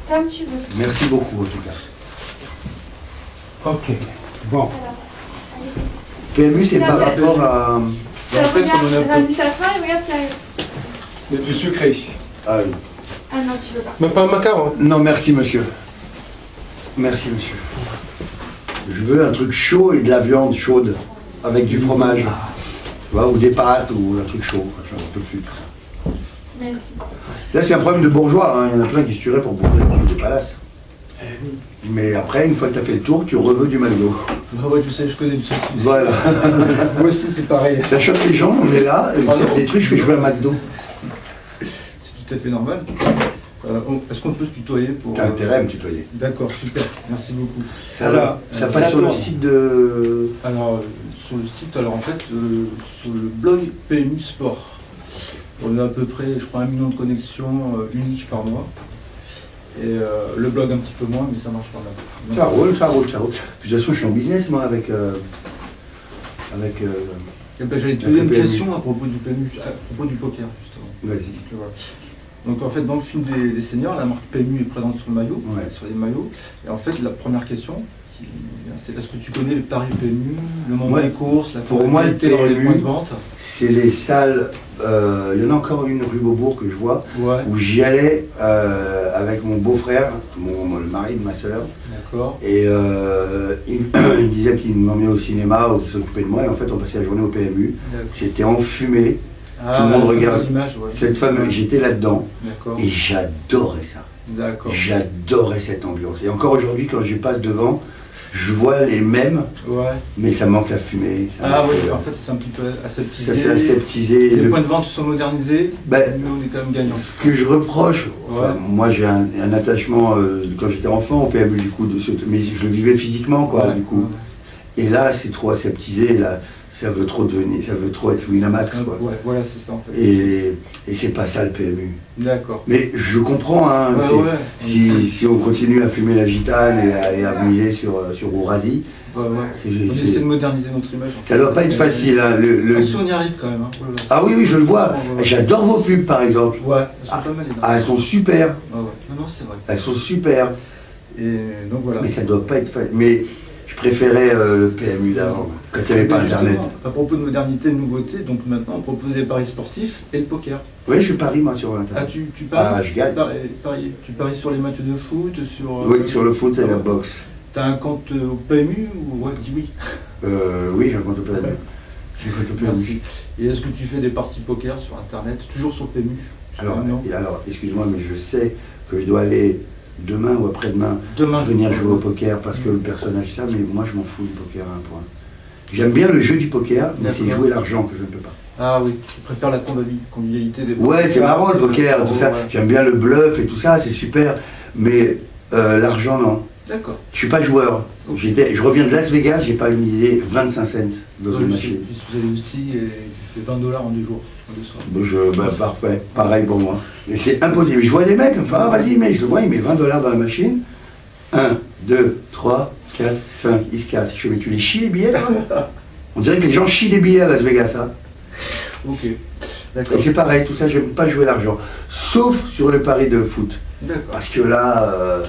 Comme tu veux. Merci beaucoup en tout cas. Ok, bon. Alors, allez-y. PMU, c'est par rapport à... En fait, Regarde, comme on a l'indice à toi et regarde ce qui arrive. mais du sucré. Ah oui. Ah non, tu veux pas. Même pas un macaron. Non, merci monsieur. Merci monsieur. Je veux un truc chaud et de la viande chaude, avec du fromage. Tu vois, ou des pâtes, ou un truc chaud. J'en peux plus, tout ça. Merci. Là, c'est un problème de bourgeois. Hein. Il y en a plein qui se tueraient pour bouffer des palaces. Mais après, une fois que tu as fait le tour, tu reveux du McDo. Bah ouais, tu sais, je connais une saucisse. Voilà. Moi aussi, c'est pareil. Ça choque les gens, on est là, et c'est des trucs, je fais jouer à McDo. C'est tout à fait normal. Est-ce qu'on peut se tutoyer pour... T'as intérêt à me tutoyer. D'accord, super. Merci beaucoup. Ça Voilà, va. Ça passe sur le site de... Alors, sur le site, alors en fait, sur le blog PMU Sport, on a à peu près, je crois, 1 million de connexions uniques par mois. Et le blog un petit peu moins, mais ça marche quand même. Ça roule, ça roule, ça roule. Puis, de toute façon, je suis en business, moi, avec... Et ben, j'allais te poser une question à propos du PMU, à propos du poker, justement. Vas-y. Donc, voilà. Donc en fait, dans le film des seniors, la marque PMU est présente sur le maillot, Ouais. sur les maillots. Et en fait, la première question, c'est est-ce que tu connais les paris PMU, le nombre Ouais. des courses, la Pour moi, le qualité dans les PMU, points de vente? C'est les salles... il y en a encore une rue Beaubourg que je vois, Ouais, où j'y allais avec mon beau-frère, le mari de ma soeur. d'accord. Et il me disait qu'il m'emmenait au cinéma, ou qu'il s'occupait de moi, et en fait on passait la journée au PMU. D'accord. C'était enfumé, Ah, tout le monde la regarde. fameuse image, ouais. Cette fameuse, j'étais là-dedans, D'accord. et j'adorais ça. D'accord. J'adorais cette ambiance. Et encore aujourd'hui, quand je passe devant, je vois les mêmes, Ouais. mais ça manque la fumée. Ça Ah manque, oui, en fait, c'est un petit peu aseptisé. ça s'est aseptisé. Les points de vente sont modernisés, Ben, nous on est quand même gagnants. Ce que je reproche, enfin, Ouais. moi j'ai un attachement quand j'étais enfant au PMU du coup, mais je le vivais physiquement quoi Ouais, du coup. ouais. Et là c'est trop aseptisé, là ça veut trop devenir, ça veut trop être Winamax quoi. Ouais, voilà, c'est ça en fait. Et c'est pas ça le PMU. D'accord. Mais je comprends, hein, Ouais, c'est- ouais. si on continue à fumer la gitane et à miser sur Ourasi, Ouais, ouais. c'est- On c'est- essaie de moderniser notre image. en ça fait. doit pas être facile. Hein, Attention, on y arrive quand même. Hein. Oh là là. Ah oui, oui, je le vois. Ouais, ouais. J'adore vos pubs par exemple. Ouais, elles sont pas mal les dents. Ah, elles sont super. Ouais, ouais. Non, non, c'est vrai. Elles sont super. Et donc voilà. Mais ça doit pas être facile. Mais je préférais le PMU d'avant, quand il n'y avait pas Justement, Internet. à propos de modernité, de nouveauté, donc maintenant on propose des paris sportifs et le poker. Oui, je parie moi sur Ah, Internet. tu paries, Ah, je gagne. tu paries sur les matchs de foot, sur. Oui, sur le foot et la boxe. T'as un compte au PMU ou ouais, dis oui. Oui, j'ai un compte au PMU. J'ai un compte au PMU. Merci. Et est-ce que tu fais des parties poker sur internet, toujours sur PMU? Alors, Non. excuse-moi, mais je sais que je dois aller demain ou après-demain Demain, venir je jouer au poker parce que le personnage ça, mais moi je m'en fous du poker à un point. J'aime bien le jeu du poker, mais c'est D'accord. jouer l'argent que je ne peux pas. Ah oui, tu préfères la convivialité des Ouais, c'est marrant le poker, tout ça. Ouais. J'aime bien le bluff et tout ça, c'est super. Mais l'argent, non. D'accord. Je suis pas joueur. Ok. Je reviens de Las Vegas, j'ai pas misé 25 cents dans Moi, une je machine. suis allé aussi et j'ai fait $20 en 2 jours. En 2 soirs. Parfait, pareil pour moi. Mais c'est impossible. Je vois des mecs, enfin, ah, vas-y, mais je le vois, il met $20 dans la machine. 1, 2, 3, 4, 5, il se casse. Je fais, mais tu les chies les billets là? On dirait que les gens chient des billets à Las Vegas, hein. Ok. Et D'accord. c'est pareil, tout ça, j'aime pas jouer l'argent. Sauf sur le pari de foot. D'accord. Parce que là,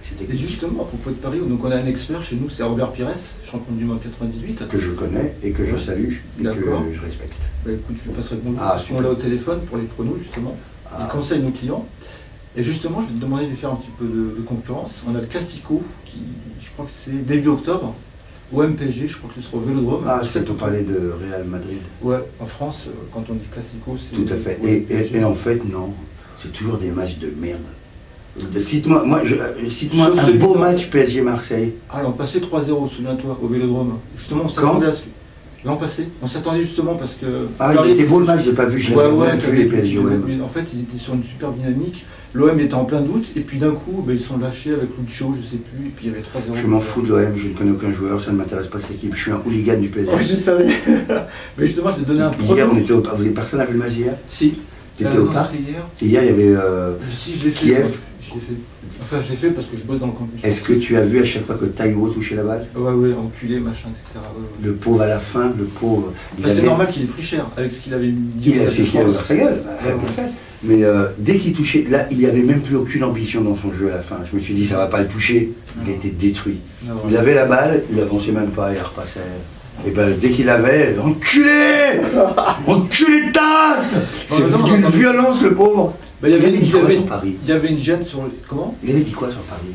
c'était Et justement, à propos de Paris, donc on a un expert chez nous, c'est Robert Pires, champion du monde 98. que je connais et que je salue et que D'accord. je respecte. Bah écoute, je lui passerai le bonjour, Ah, parce qu'on super. l'a au téléphone pour les pronos justement. Il Ah. conseille nos clients. Et justement, je vais te demander de faire un petit peu de concurrence. On a le Classico, qui, je crois que c'est début octobre, au MPG, je crois que ce sera au Vélodrome. Ah, Le c'est 7 pour octobre. parler de Real Madrid. Ouais, en France, quand on dit Classico, c'est... Tout à fait. au MPG. Et en fait, non. C'est toujours des matchs de merde. Cite-moi cite-moi Sauf un celui beau de- match PSG-Marseille. Ah, l'an passé 3-0, souviens-toi, au Vélodrome. Justement, on Quand s'attendait à ce que... L'an passé, on s'attendait justement parce que... Ah, il était beau le match, j'ai pas vu, je l'ai Ouais, vu ouais, tous les PSG. Ouais. mais en fait, ils étaient sur une super dynamique. L'OM était en plein doute, et puis d'un coup, ils sont lâchés avec Lucho, je sais plus, et puis il y avait 3-0. Je m'en fous de l'OM, je ne connais aucun joueur, ça ne m'intéresse pas cette équipe. Je suis un hooligan du PSG. Oh, je savais. Mais justement, je vais te donner un Hier, pronom. on était au parc. Personne n'a vu le match hier? Si. T'étais au non, parc? c'était hier. Et hier, il y avait. Si, je l'ai fait. Kiev. ouais. Je l'ai fait. Enfin, je l'ai fait parce que je bosse dans le campus. Est-ce que tu as vu à chaque fois que Taïwo touchait la balle? Ouais, ouais, enculé, machin, etc. Ouais, ouais. Le pauvre à la fin, le pauvre. Enfin, c'est normal qu'il ait pris cher avec ce qu'il avait dit. C'est ce qu'il a ouvert sa gueule. Ouais, ouais. Parfait. Mais dès qu'il touchait, là, il n'y avait même plus aucune ambition dans son jeu à la fin. Je me suis dit, ça va pas le toucher. Il était détruit. Il avait la balle, il avançait même pas, il repassait. Et ben dès qu'il avait, enculé, enculé de tasse. C'est d'une violence le pauvre. Bah, il avait dit quoi sur Paris? Il y avait une gêne sur le... Comment? Il avait dit quoi sur Paris?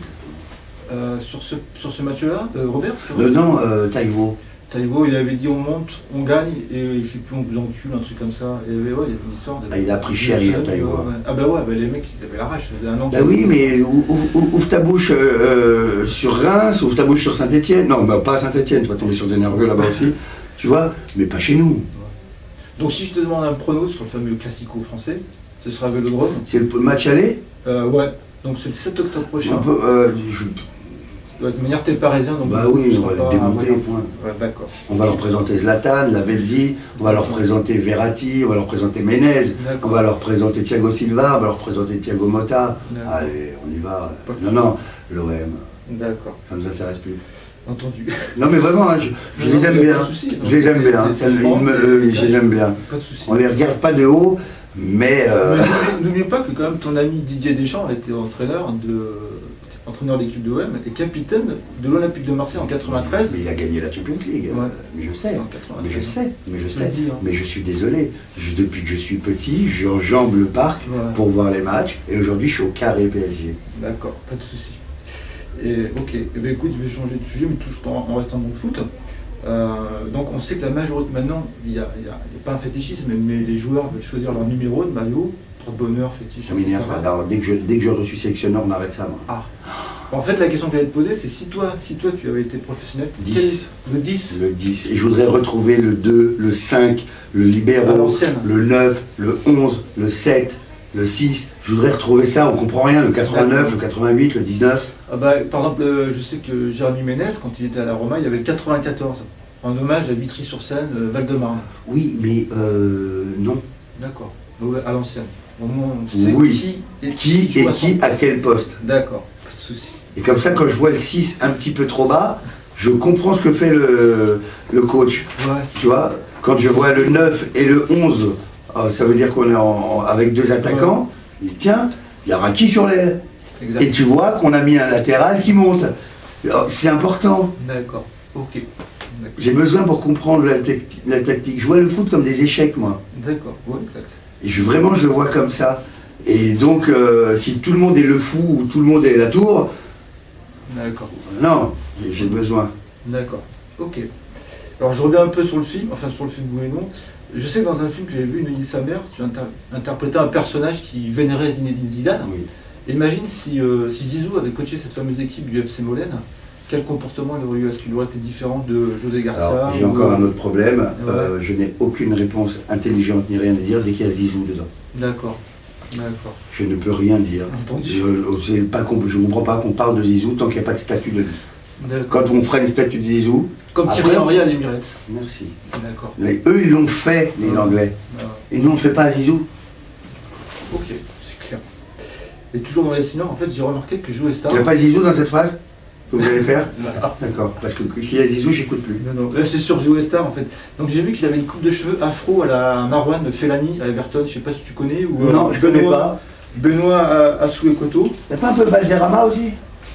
Sur ce match-là, Robert? Non, Taïwo. Taïwo, il avait dit on monte, on gagne, et je sais plus, on vous encule, un truc comme ça. Et il y avait une histoire de... Ah, il a pris cher, il a Taïwo. Ouais. Ah bah ouais, bah, les mecs, ils avaient la rage. Bah oui, mais ouvre ta bouche sur Reims, ouvre ta bouche sur Saint-Etienne. Non, mais pas à Saint-Etienne, tu vas tomber sur des nerveux là-bas aussi. Tu vois, mais pas chez nous. Donc si je te demande un prono sur le fameux classico français, ce sera Vélodrome. C'est le match aller? Ouais, donc c'est le 7 octobre prochain. De toute manière, t'es parisien, donc... Bah oui, on va le démonter, point. Ouais, d'accord. On va leur présenter Zlatan, Lavezzi, on va leur présenter Verratti, on va leur présenter Menez, on va leur présenter Thiago Silva, on va leur présenter Thiago Motta. Allez, on y va. Non, l'OM. D'accord. Ça ne nous intéresse plus. Entendu. Non mais vraiment, je les aime bien. Je les aime bien. Je les aime bien. Pas de soucis. On les regarde pas de haut, mais... N'oublie pas que quand même ton ami Didier Deschamps a été entraîneur de l'équipe de l'OM et capitaine de l'Olympique de Marseille en 93. Mais il a gagné la Champions League. Ouais. Mais je sais. Mais je suis désolé. Depuis que je suis petit, j'enjambe le parc pour voir les matchs. Et aujourd'hui, je suis au carré PSG. D'accord, pas de souci. Et ok. Eh bien, écoute, je vais changer de sujet, mais toujours en restant dans le foot. Donc on sait que la majorité, maintenant, il n'y a pas un fétichisme, mais les joueurs veulent choisir leur numéro de maillot, porte-bonheur, fétiche, etc. Alors, dès que je suis sélectionneur, on arrête ça, moi. Ah. En fait, la question que j'allais te poser, c'est si toi tu avais été professionnel, 10. Le 10. Le 10. Et je voudrais retrouver le 2, le 5, le libéro, le 9, le 11, le 7, le 6. Je voudrais retrouver ça, on comprend rien, le 89, le 88, le 19. Ah bah, par exemple, je sais que Jérémy Ménez, quand il était à la Roma, il y avait le 94, en hommage à Vitry-sur-Seine, Val-de-Marne. Oui, mais non. D'accord, à l'ancienne. Au moins, on sait oui, qui à quel poste. D'accord, pas de souci. Et comme ça, quand je vois le 6 un petit peu trop bas, je comprends ce que fait le coach. Ouais. Tu vois, quand je vois le 9 et le 11, ça veut dire qu'on est avec deux attaquants. Ouais. Et tiens, il y aura qui sur l'aile? Et tu vois qu'on a mis un latéral qui monte. C'est important. D'accord, ok. J'ai besoin pour comprendre la tactique. Je vois le foot comme des échecs, moi. D'accord, ouais, exact. Et vraiment, je le vois comme ça. Et donc, si tout le monde est le fou ou tout le monde est la tour, d'accord. Non, j'ai besoin. D'accord, ok. Alors je reviens un peu sur le film, enfin sur le film Gouénon. Je sais que dans un film que j'avais vu, Une île sa mère, tu interprétais un personnage qui vénérait Zinedine Zidane. Oui. Et imagine si Zizou avait coaché cette fameuse équipe du FC Molène, quel comportement il aurait eu? Est-ce qu'il aurait été différent de José Garcia? J'ai encore un autre problème, je n'ai aucune réponse intelligente ni rien à dire dès qu'il y a Zizou dedans. D'accord. D'accord. Je ne peux rien dire. Je ne comprends pas qu'on parle de Zizou tant qu'il n'y a pas de statut de lui. Quand on fera une statue de Zizou... Comme Thierry Henry à l'Emirates. Merci. D'accord. Mais eux, ils l'ont fait, les Anglais. Et nous, on ne fait pas à Zizou. Ok, c'est clair. Et toujours dans les signaux, en fait, j'ai remarqué que Joe Star... Il n'y a pas Zizou dans cette phrase que vous allez faire? D'accord. Parce que qu'il y a Zizou, j'écoute plus. Non. Là, c'est sur Joe Star, en fait. Donc j'ai vu qu'il avait une coupe de cheveux afro à la Marouane de Fellaini à Everton. Je ne sais pas si tu connais ou... Non, je ne connais pas. Benoît Assoué-Koto. Il n'y a pas un peu Valderrama aussi?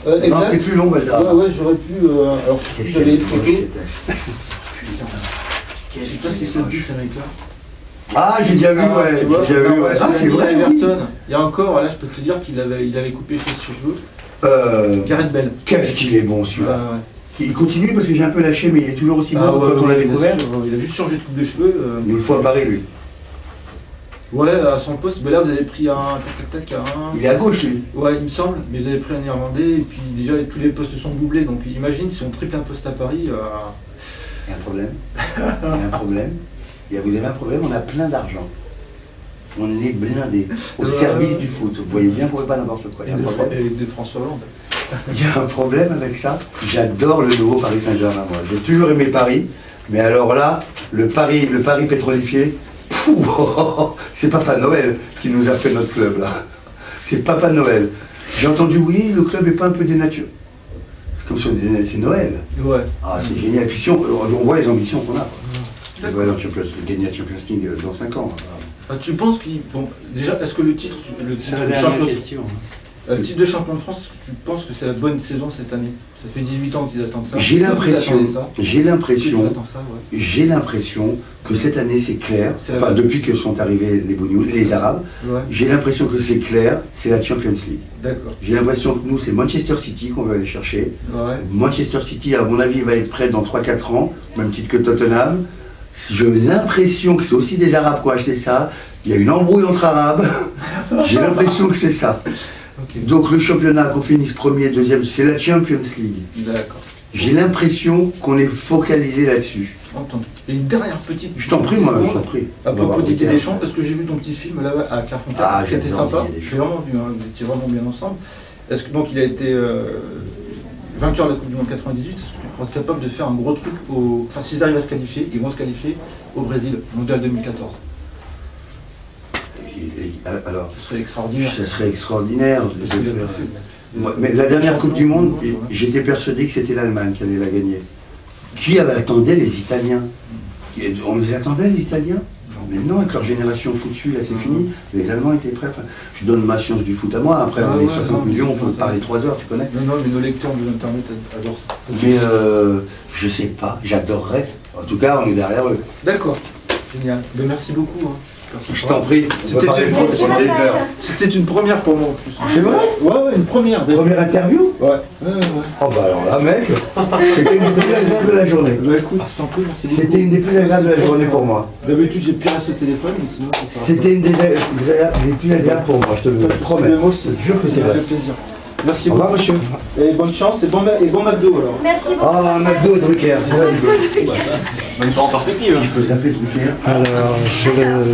Exact. Non, c'est plus long, Valderrama. Ouais, j'aurais pu... alors, j'avais les photos. Qu'est-ce que c'est ce bus, ce mec-là? Ah, j'ai déjà vu, ouais. J'ai déjà vu, ouais. Ah, c'est vrai, oui. Il y a encore, là, je peux te dire qu'il avait coupé ses cheveux. Gareth Bale. Qu'est-ce qu'il est bon, celui-là. Il continue parce que j'ai un peu lâché, mais il est toujours aussi bon que quand on l'a découvert. Il a juste changé de coupe de cheveux. Une fois à Paris, lui. Ouais, à son poste, mais là vous avez pris un Il est à gauche, lui. Ouais, il me semble, mais vous avez pris un Irlandais, et puis déjà tous les postes sont doublés, donc imagine si on triple un poste à Paris. Il y a un problème. Il y a un problème. Vous avez un problème, on a plein d'argent. On est blindé au service du foot. Vous voyez bien, vous ne pouvez pas n'importe quoi. Et de François Hollande. Il y a un problème avec ça. J'adore le nouveau Paris Saint-Germain, moi. J'ai toujours aimé Paris, mais alors là, le Paris pétrolifié, c'est Papa Noël qui nous a fait notre club, là. C'est Papa Noël. J'ai entendu, oui, le club n'est pas un peu dénaturé. C'est comme si on disait, c'est Noël. Ouais. Ah, c'est génial. Et puis si on voit les ambitions qu'on a. On va gagner la Champions League dans 5 ans. Tu penses qu'il... Bon, déjà, est-ce que le titre, le C'est titre la de dernière champion, question. titre de champion de France, est-ce que tu penses que c'est la bonne saison cette année? Ça fait 18 ans qu'ils attendent ça. J'ai Est-ce que vous l'impression, attendez ça? j'ai Est-ce que l'impression, tu attends ça, ouais. j'ai l'impression que cette année c'est clair, C'est la enfin bonne. depuis que sont arrivés les Bougnoul, les Arabes, Ouais, j'ai l'impression que c'est clair, c'est la Champions League. d'accord. J'ai l'impression que nous c'est Manchester City qu'on veut aller chercher. Ouais. Manchester City, à mon avis, va être prêt dans 3-4 ans, même titre que Tottenham. J'ai l'impression que c'est aussi des Arabes qui ont acheté ça. Il y a une embrouille entre Arabes. J'ai l'impression que c'est ça. Ok, Donc le championnat, qu'on finisse premier, deuxième, c'est la Champions League. d'accord. J'ai l'impression qu'on est focalisé là-dessus. Entendu. Et une dernière petite... Je t'en prie, moi, je t'en prie. À On va propos voir Didier plus tard. Deschamps, parce que j'ai vu ton petit film là à Clairefontaine, Ah, qui était j'adore sympa. Didier Deschamps. J'ai vraiment vu, hein, vous étiez vraiment bien ensemble. Est-ce que donc il a été vainqueur de la Coupe du Monde 98? Est-ce que tu crois capable de faire un gros truc enfin, s'ils arrivent à se qualifier, ils vont se qualifier au Brésil, mondial 2014? Alors, Ce serait extraordinaire. ça serait extraordinaire de Parce qu'il a faire. tout fait. Moi, mais la dernière Coupe du Monde, Ouais. j'étais persuadé que c'était l'Allemagne qui allait la gagner. Qui attendait les Italiens? On les attendait, les Italiens? Mais non, avec leur génération foutue, là c'est fini. Les Allemands étaient prêts. Enfin, je donne ma science du foot à moi. Après, on est 60 millions, on peut parler 3 heures, tu connais. Non, mais nos lecteurs de l'internet adorent ça. Mais je sais pas, j'adorerais. En tout cas, on est derrière eux. D'accord, génial. Ben, merci beaucoup. Hein. Je t'en prie. On C'était peut parler une- foot pendant des heures. C'était une première pour moi en plus. C'est vrai? Ouais, une première. déjà. Première interview? Ouais. Oh bah alors là, mec, c'était une des plus agréables de la journée. Bah écoute, je t'en prie, merci beaucoup. C'était une des plus agréables de la journée pour moi. D'habitude, j'ai plus resté au téléphone, mais sinon, ça sera- C'était une des plus agréables pour moi, je te le promets. Mais moi aussi. Je te jure que c'est Ça m'a vrai. fait plaisir. Merci Au beaucoup. revoir, monsieur. Et bonne chance et bon McDo alors. Merci beaucoup. Ah, McDo et Drucker, c'est ça, il veut. Une fois en perspective. Si je peux s'appeler Drucker. Alors, c'est le...